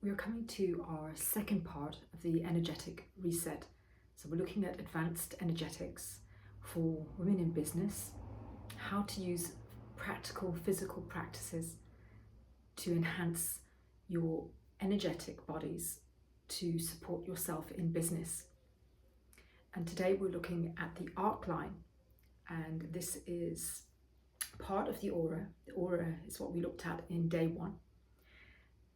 We are coming to our second part of the energetic reset. So we're looking at advanced energetics for women in business, how to use practical physical practices to enhance your energetic bodies to support yourself in business. And today we're looking at the Arcline, and this is part of the aura. The aura is what we looked at in day one.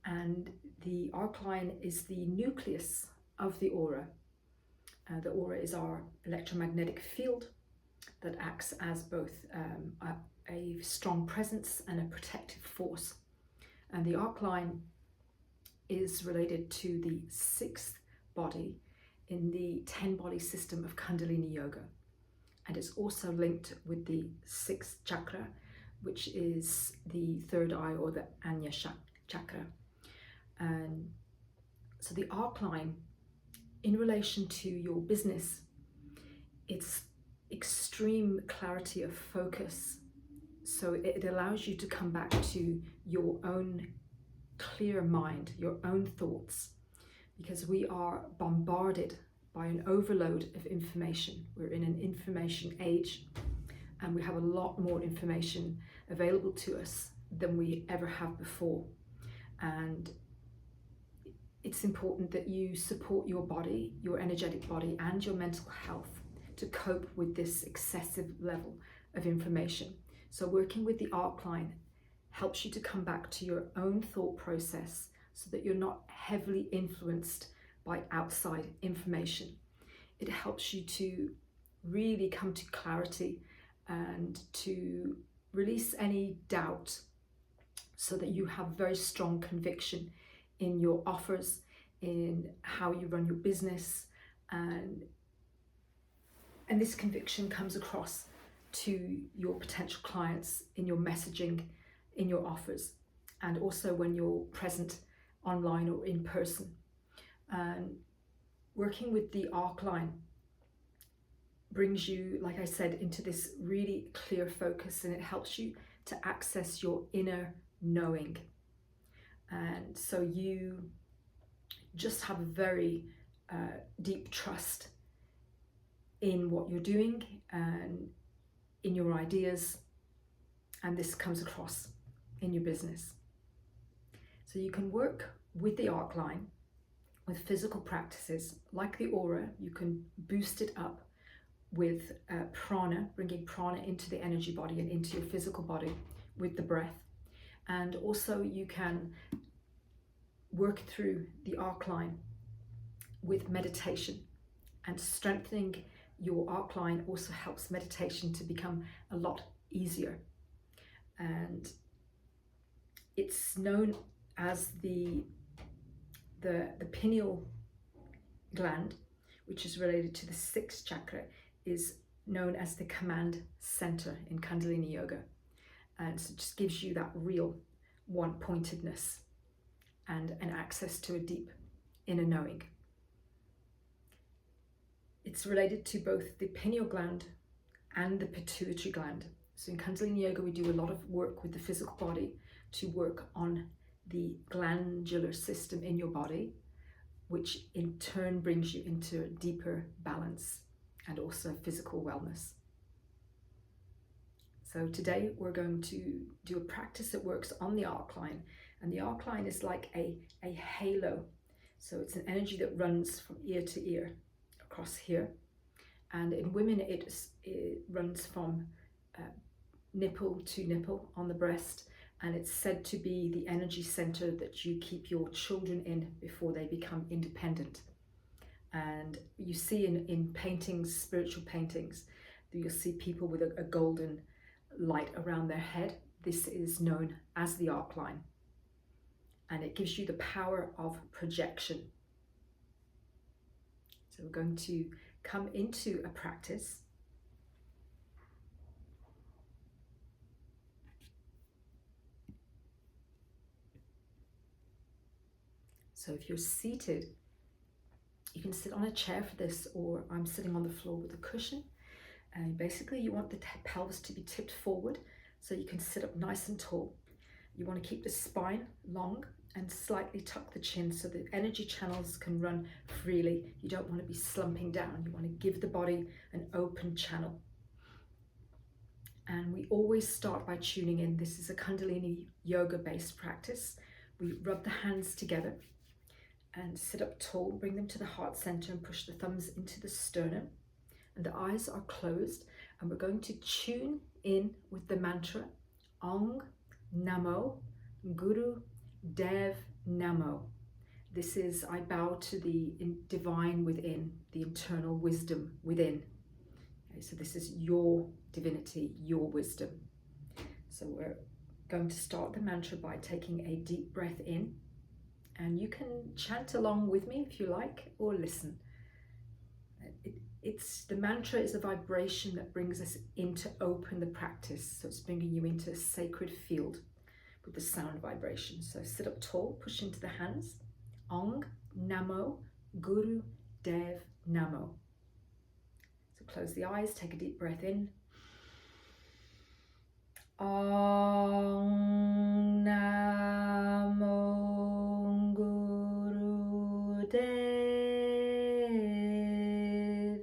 And the Arcline is the nucleus of the aura. The aura is our electromagnetic field that acts as both a strong presence and a protective force. And the Arcline is related to the sixth body in the 10-body system of Kundalini Yoga. And it's also linked with the sixth chakra, which is the third eye, or the Anya chakra. And so the Arcline, in relation to your business, it's extreme clarity of focus. So it allows you to come back to your own clear mind, your own thoughts, because we are bombarded by an overload of information. We're in an information age, and we have a lot more information available to us than we ever have before. And it's important that you support your body, your energetic body, and your mental health to cope with this excessive level of information. So working with the Arcline helps you to come back to your own thought process so that you're not heavily influenced by outside information. It helps you to really come to clarity and to release any doubt so that you have very strong conviction in your offers, in how you run your business, and this conviction comes across to your potential clients in your messaging, in your offers, and also when you're present online or in person. And working with the Arcline brings you, like I said, into this really clear focus, and it helps you to access your inner knowing. And so you just have a very deep trust in what you're doing and in your ideas, and this comes across in your business. So you can work with the Arcline with physical practices like the aura. You can boost it up with prana, bringing prana into the energy body and into your physical body with the breath. And also you can work through the Arcline with meditation, and strengthening your Arcline also helps meditation to become a lot easier. And it's known as the pineal gland, which is related to the sixth chakra, is known as the command center in Kundalini Yoga. And so it just gives you that real one-pointedness and an access to a deep inner knowing. It's related to both the pineal gland and the pituitary gland. So in Kundalini Yoga, we do a lot of work with the physical body to work on the glandular system in your body, which in turn brings you into a deeper balance and also physical wellness. So today we're going to do a practice that works on the Arcline, and the Arcline is like a halo. So it's an energy that runs from ear to ear across here, and in women it runs from nipple to nipple on the breast, and it's said to be the energy center that you keep your children in before they become independent. And you see in paintings, spiritual paintings, you'll see people with a golden light around their head. This is known as the Arcline, and it gives you the power of projection. So we're going to come into a practice. So if you're seated, you can sit on a chair for this, or I'm sitting on the floor with a cushion. And basically you want the pelvis to be tipped forward so you can sit up nice and tall. You want to keep the spine long and slightly tuck the chin so the energy channels can run freely. You don't want to be slumping down. You want to give the body an open channel. And we always start by tuning in. This is a Kundalini yoga based practice. We rub the hands together and sit up tall, bring them to the heart center and push the thumbs into the sternum. And the eyes are closed, and we're going to tune in with the mantra Ong Namo Guru Dev Namo. This is, I bow to the divine within, the internal wisdom within. Okay, so this is your divinity, your wisdom. So we're going to start the mantra by taking a deep breath in, and you can chant along with me if you like, or listen. The mantra is a vibration that brings us in to open the practice. So it's bringing you into a sacred field with the sound vibration. So sit up tall, push into the hands. Ong Namo Guru Dev Namo. So close the eyes, take a deep breath in. Ong Namo Guru Dev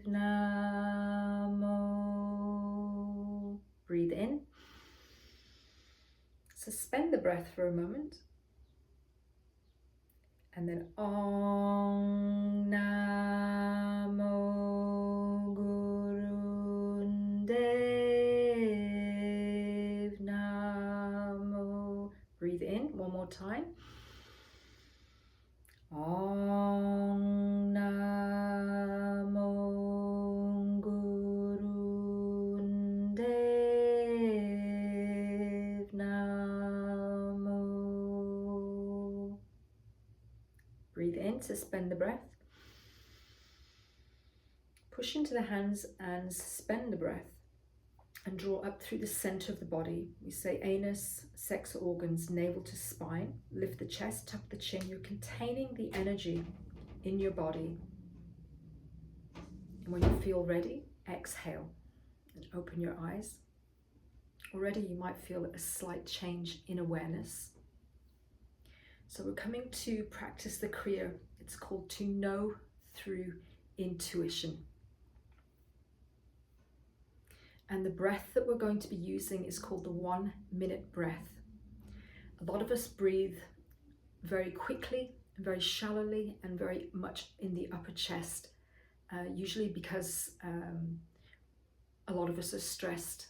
Namo. Breathe in. Suspend the breath for a moment. And then Ong Namo Guru Dev Namo. Breathe in one more time. Ong Namo Guru Dev Namo. Breathe in, suspend the breath. Push into the hands and suspend the breath and draw up through the center of the body. We say anus, sex organs, navel to spine. Lift the chest, tuck the chin. You're containing the energy in your body. And when you feel ready, exhale and open your eyes. Already you might feel a slight change in awareness. So we're coming to practice the Kriya. It's called to know through intuition. And the breath that we're going to be using is called the 1 minute breath. A lot of us breathe very quickly, very shallowly, and very much in the upper chest, usually because a lot of us are stressed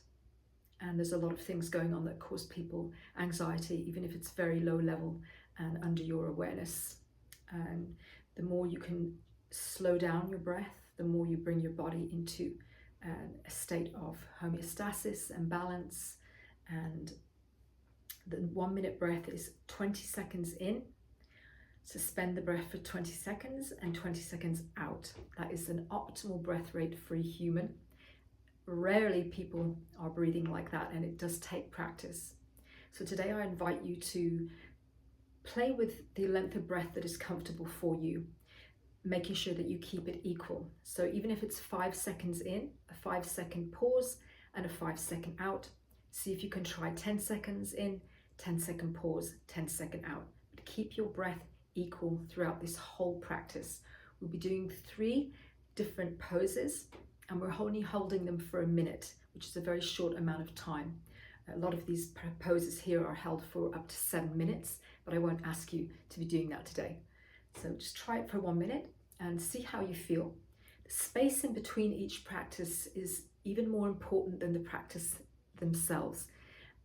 and there's a lot of things going on that cause people anxiety, even if it's very low level and under your awareness. And the more you can slow down your breath, the more you bring your body into a state of homeostasis and balance. And the 1 minute breath is 20 seconds in, suspend the breath for 20 seconds and 20 seconds out. That is an optimal breath rate for a human. Rarely people are breathing like that, and it does take practice. So today I invite you to play with the length of breath that is comfortable for you, making sure that you keep it equal. So even if it's 5 seconds in, a 5-second pause and a 5-second out, see if you can try 10 seconds in, 10-second pause, 10-second out. But keep your breath equal throughout this whole practice. We'll be doing 3 different poses, and we're only holding them for a minute, which is a very short amount of time. A lot of these poses here are held for up to 7 minutes, but I won't ask you to be doing that today. So just try it for 1 minute and see how you feel. The space in between each practice is even more important than the practice themselves.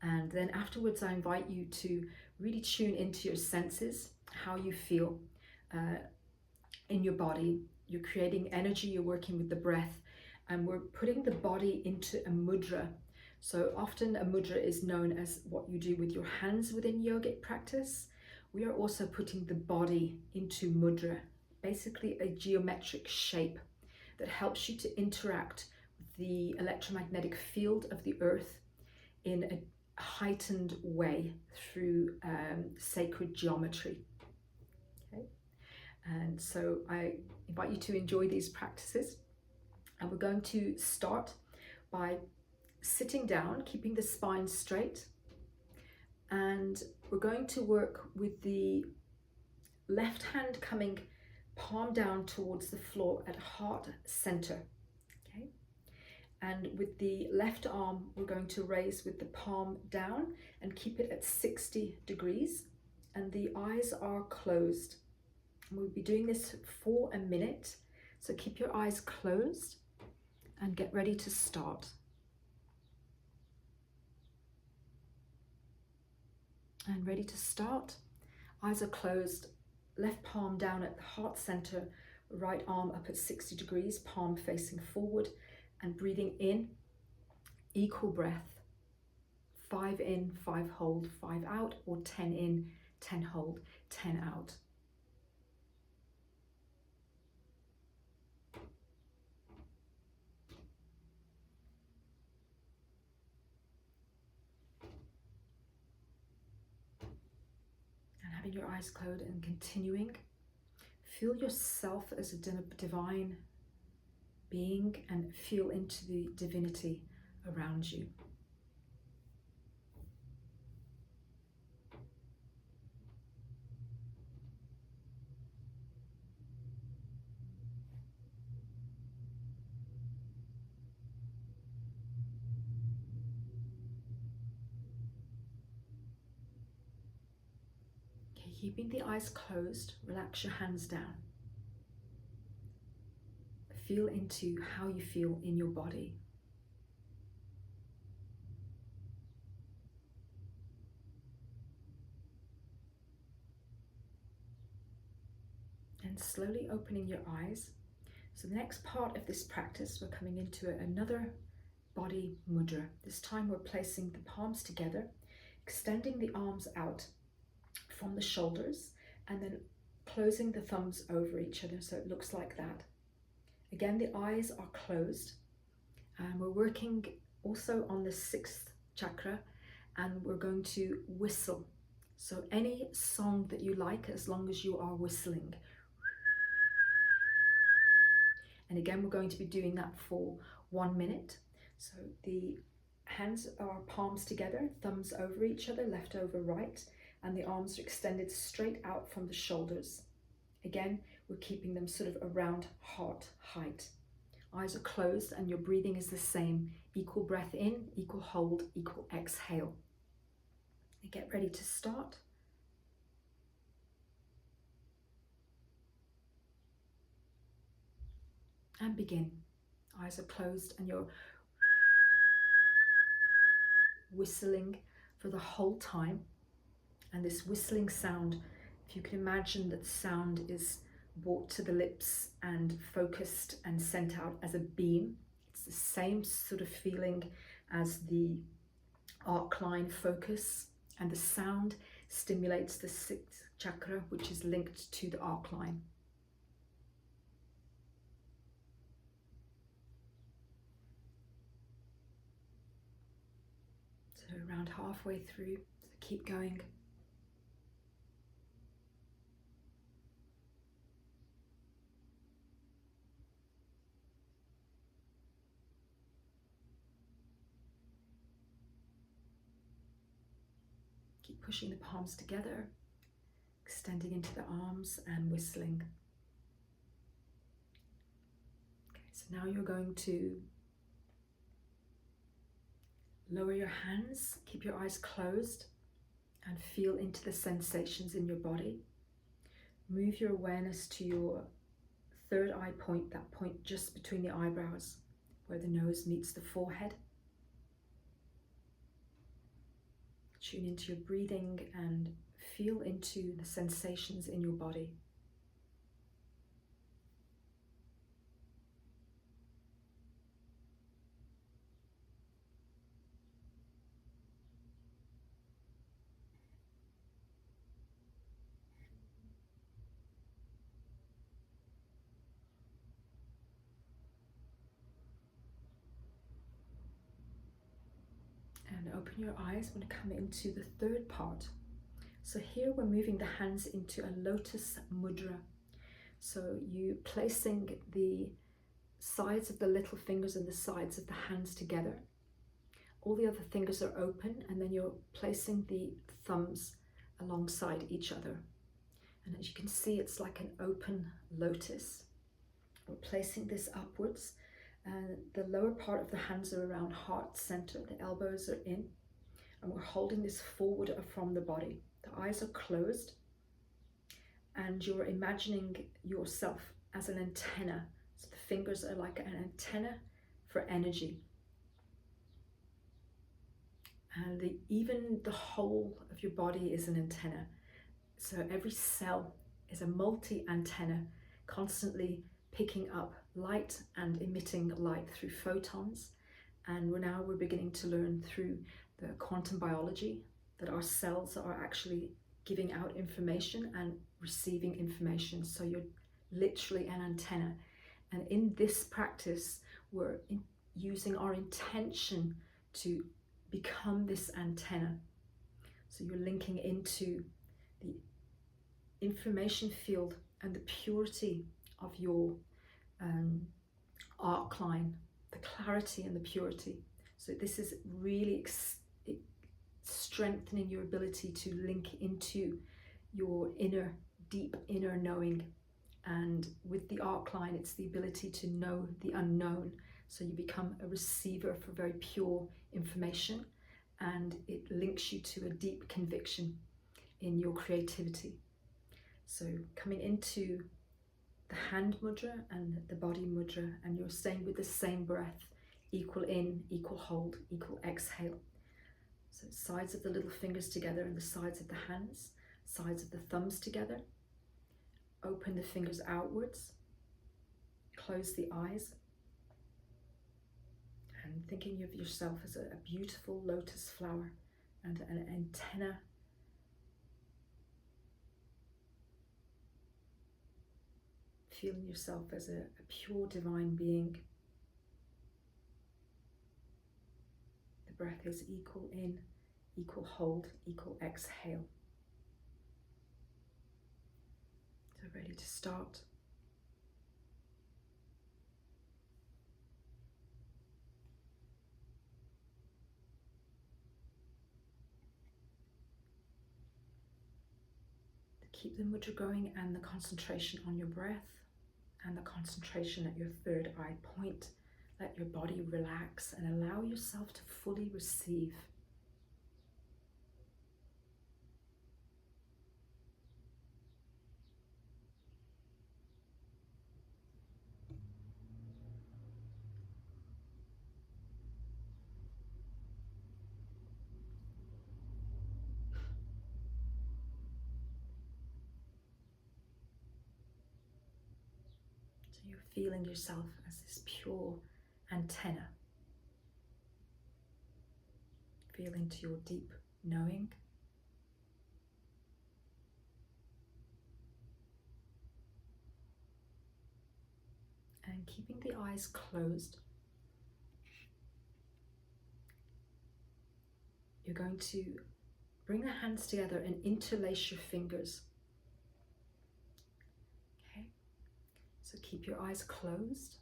And then afterwards, I invite you to really tune into your senses, how you feel in your body. You're creating energy, you're working with the breath, and we're putting the body into a mudra. So often a mudra is known as what you do with your hands within yogic practice. We are also putting the body into mudra, basically a geometric shape that helps you to interact with the electromagnetic field of the earth in a heightened way through sacred geometry. Okay? And so I invite you to enjoy these practices. And we're going to start by sitting down, keeping the spine straight. And we're going to work with the left hand coming palm down towards the floor at heart center. Okay. And with the left arm, we're going to raise with the palm down and keep it at 60 degrees. And the eyes are closed. And we'll be doing this for a minute. So keep your eyes closed and get ready to start. And ready to start. Eyes are closed, left palm down at the heart center, right arm up at 60 degrees, palm facing forward, and breathing in, equal breath, 5 in, 5 hold, 5 out, or 10 in, 10 hold, 10 out. And having your eyes closed and continuing, feel yourself as a divine being and feel into the divinity around you. Okay, keeping the eyes closed, relax your hands down. Feel into how you feel in your body. And slowly opening your eyes. So the next part of this practice, we're coming into another body mudra. This time we're placing the palms together, extending the arms out from the shoulders, and then closing the thumbs over each other so it looks like that. Again, the eyes are closed, and we're working also on the 6th chakra, and we're going to whistle. So any song that you like, as long as you are whistling. And again, we're going to be doing that for 1 minute. So the hands are palms together, thumbs over each other, left over right, and the arms are extended straight out from the shoulders. Again, we're keeping them sort of around heart height. Eyes are closed and your breathing is the same. Equal breath in, equal hold, equal exhale. And get ready to start. And begin. Eyes are closed and you're whistling for the whole time. And this whistling sound, if you can imagine that sound is brought to the lips and focused and sent out as a beam. It's the same sort of feeling as the Arcline focus, and the sound stimulates the 6th chakra, which is linked to the Arcline. So around halfway through, so keep going. Keep pushing the palms together, extending into the arms and whistling. Okay, so now you're going to lower your hands, keep your eyes closed, and feel into the sensations in your body. Move your awareness to your 3rd eye point, that point just between the eyebrows, where the nose meets the forehead. Tune into your breathing and feel into the sensations in your body. And open your eyes. We're going to come into the 3rd part. So here we're moving the hands into a lotus mudra. So you placing the sides of the little fingers and the sides of the hands together. All the other fingers are open, and then you're placing the thumbs alongside each other. And as you can see, it's like an open lotus. We're placing this upwards, and the lower part of the hands are around heart center, the elbows are in, and we're holding this forward from the body. The eyes are closed, and you're imagining yourself as an antenna. So the fingers are like an antenna for energy. And even the whole of your body is an antenna. So every cell is a multi-antenna, constantly picking up light and emitting light through photons. And we're beginning to learn through the quantum biology that our cells are actually giving out information and receiving information. So you're literally an antenna. And in this practice, we're using our intention to become this antenna. So you're linking into the information field and the purity of your Arcline, the clarity and the purity. So this is really strengthening your ability to link into your deep inner knowing. And with the Arcline, it's the ability to know the unknown. So you become a receiver for very pure information, and it links you to a deep conviction in your creativity. So coming into the hand mudra and the body mudra, and you're staying with the same breath, equal in, equal hold, equal exhale. So sides of the little fingers together and the sides of the hands, sides of the thumbs together. Open the fingers outwards, close the eyes, and thinking of yourself as a beautiful lotus flower and an antenna. Feeling yourself as a pure divine being. The breath is equal in, equal hold, equal exhale. So ready to start. Keep the mudra going and the concentration on your breath and the concentration at your third eye point. Let your body relax and allow yourself to fully receive. So you're feeling yourself as this pure antenna. Feeling to your deep knowing. And keeping the eyes closed, you're going to bring the hands together and interlace your fingers. Okay, so keep your eyes closed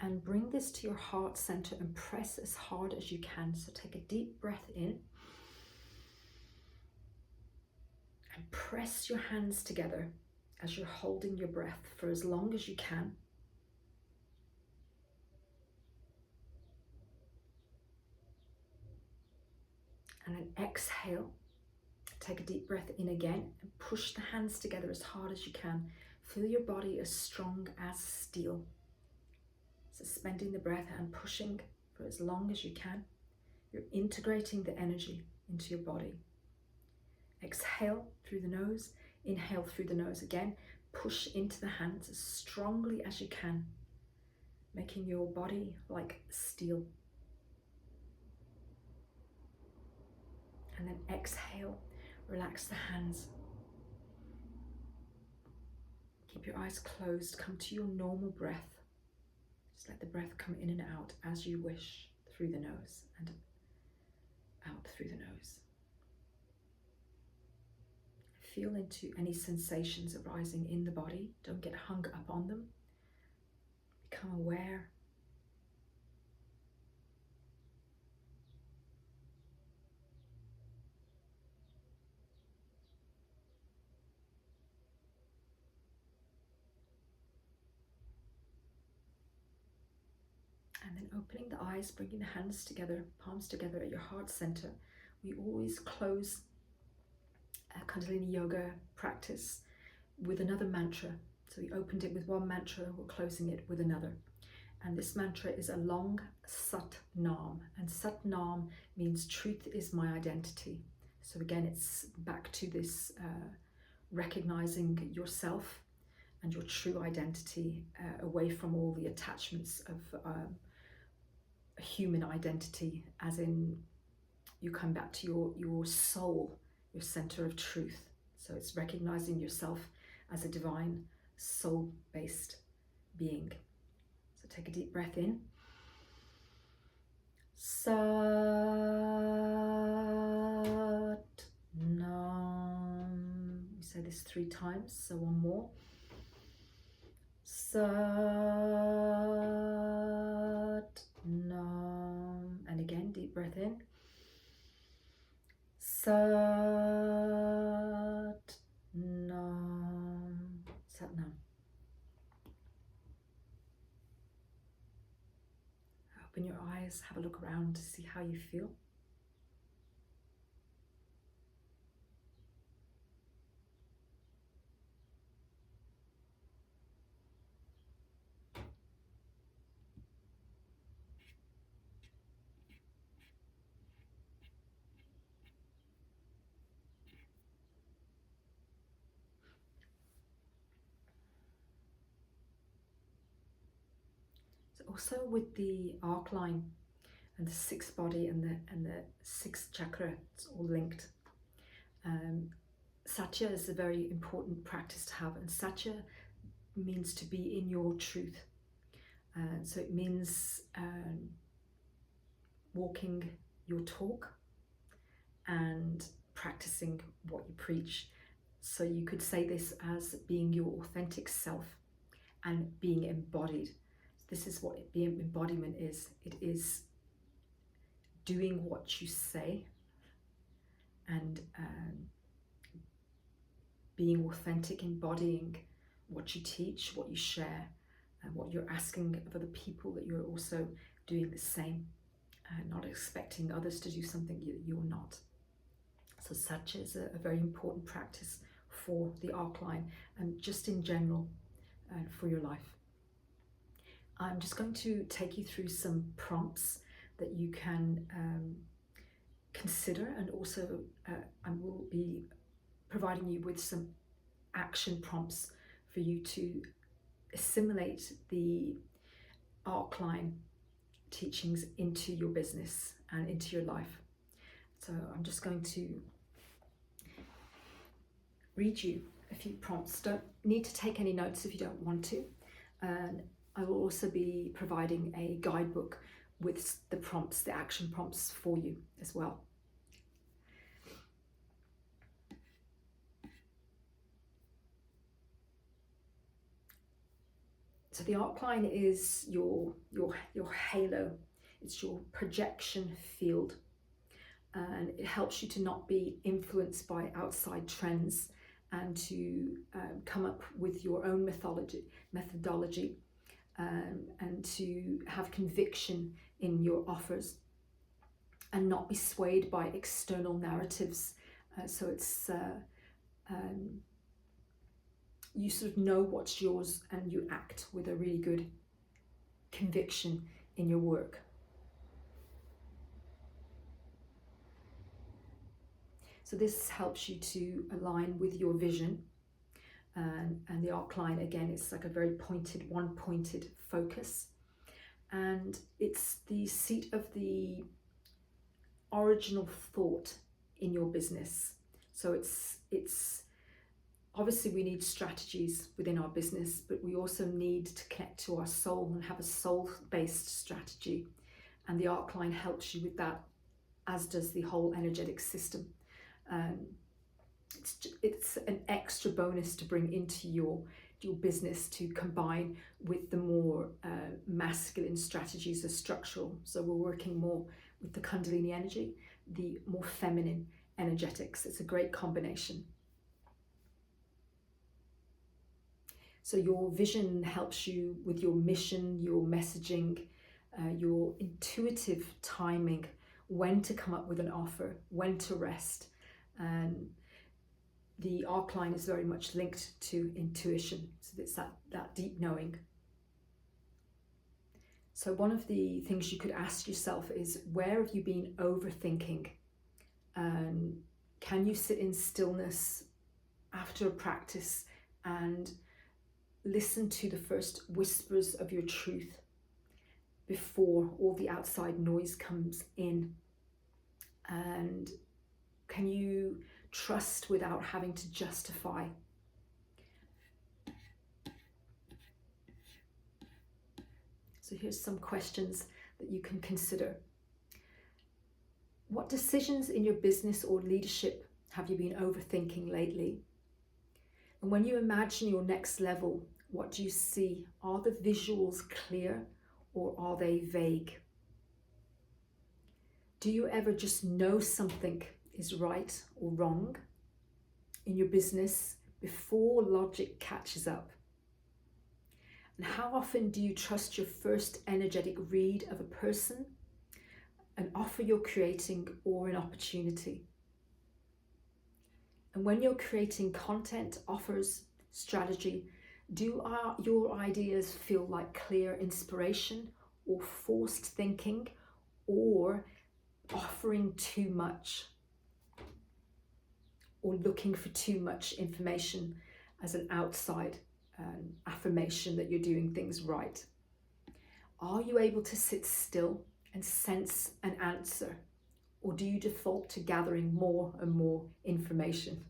and bring this to your heart center and press as hard as you can. So take a deep breath in and press your hands together as you're holding your breath for as long as you can. And then exhale, take a deep breath in again and push the hands together as hard as you can. Feel your body as strong as steel. Suspending the breath and pushing for as long as you can. You're integrating the energy into your body. Exhale through the nose, inhale through the nose again. Push into the hands as strongly as you can, making your body like steel. And then exhale, relax the hands. Keep your eyes closed, come to your normal breath. Just let the breath come in and out as you wish, through the nose and out through the nose. Feel into any sensations arising in the body. Don't get hung up on them. Become aware. And then opening the eyes, bringing the hands together, palms together at your heart center. We always close a Kundalini yoga practice with another mantra. So we opened it with one mantra, we're closing it with another. And this mantra is a long Sat Nam. And Sat Nam means truth is my identity. So again, it's back to this recognizing yourself and your true identity, away from all the attachments of a human identity, as in you come back to your soul, your center of truth. So it's recognizing yourself as a divine soul-based being. So take a deep breath in. Sat Nam. We say this 3 times, so one more. Sat Nam. And again, deep breath in. Sat Nam. Sat Nam. Open your eyes, have a look around to see how you feel. Also with the Arcline and the 6th body and the 6th chakra, it's all linked. Satya is a very important practice to have, and Satya means to be in your truth. So it means walking your talk and practicing what you preach. So you could say this as being your authentic self and being embodied. This is what the embodiment is. It is doing what you say and being authentic, embodying what you teach, what you share, and what you're asking of other people, that you're also doing the same, not expecting others to do something you're not. So Satya is a very important practice for the Arcline and just in general for your life. I'm just going to take you through some prompts that you can consider, and also I will be providing you with some action prompts for you to assimilate the Arcline teachings into your business and into your life. So I'm just going to read you a few prompts. Don't need to take any notes if you don't want to. And I will also be providing a guidebook with the prompts, the action prompts for you as well. So the Arcline is your halo. It's your projection field, and it helps you to not be influenced by outside trends and to come up with your own methodology. And to have conviction in your offers and not be swayed by external narratives. So it's you sort of know what's yours and you act with a really good conviction in your work. So this helps you to align with your vision. And the Arcline, again, it's like a very pointed, one-pointed focus. And it's the seat of the original thought in your business. So it's obviously we need strategies within our business, but we also need to connect to our soul and have a soul-based strategy. And the Arcline helps you with that, as does the whole energetic system. It's an extra bonus to bring into your business to combine with the more masculine strategies, the structural. So we're working more with the Kundalini energy, the more feminine energetics. It's a great combination. So your vision helps you with your mission, your messaging, your intuitive timing, when to come up with an offer, when to rest. And the Arcline is very much linked to intuition, so it's that deep knowing. So one of the things you could ask yourself is, where have you been overthinking? Can you sit in stillness after a practice and listen to the first whispers of your truth before all the outside noise comes in? And can you trust without having to justify? So here's some questions that you can consider. What decisions in your business or leadership have you been overthinking lately? And when you imagine your next level, what do you see? Are the visuals clear or are they vague? Do you ever just know something is right or wrong in your business before logic catches up? And how often do you trust your first energetic read of a person, an offer you're creating, or an opportunity? And when you're creating content, offers, strategy, do your ideas feel like clear inspiration or forced thinking, or offering too much, or looking for too much information as an outside affirmation that you're doing things right? Are you able to sit still and sense an answer, or do you default to gathering more and more information?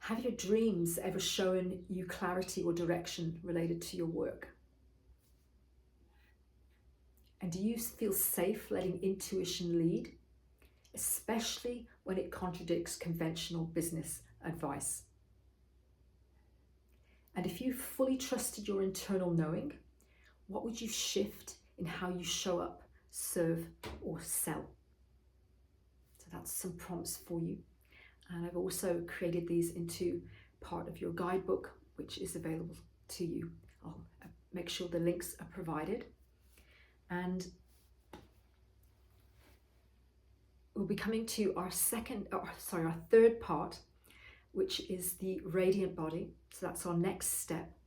Have your dreams ever shown you clarity or direction related to your work? And do you feel safe letting intuition lead, especially when it contradicts conventional business advice? And if you fully trusted your internal knowing, what would you shift in how you show up, serve, or sell? So that's some prompts for you. And I've also created these into part of your guidebook, which is available to you. I'll make sure the links are provided. And we'll be coming to our third part, which is the radiant body. So that's our next step.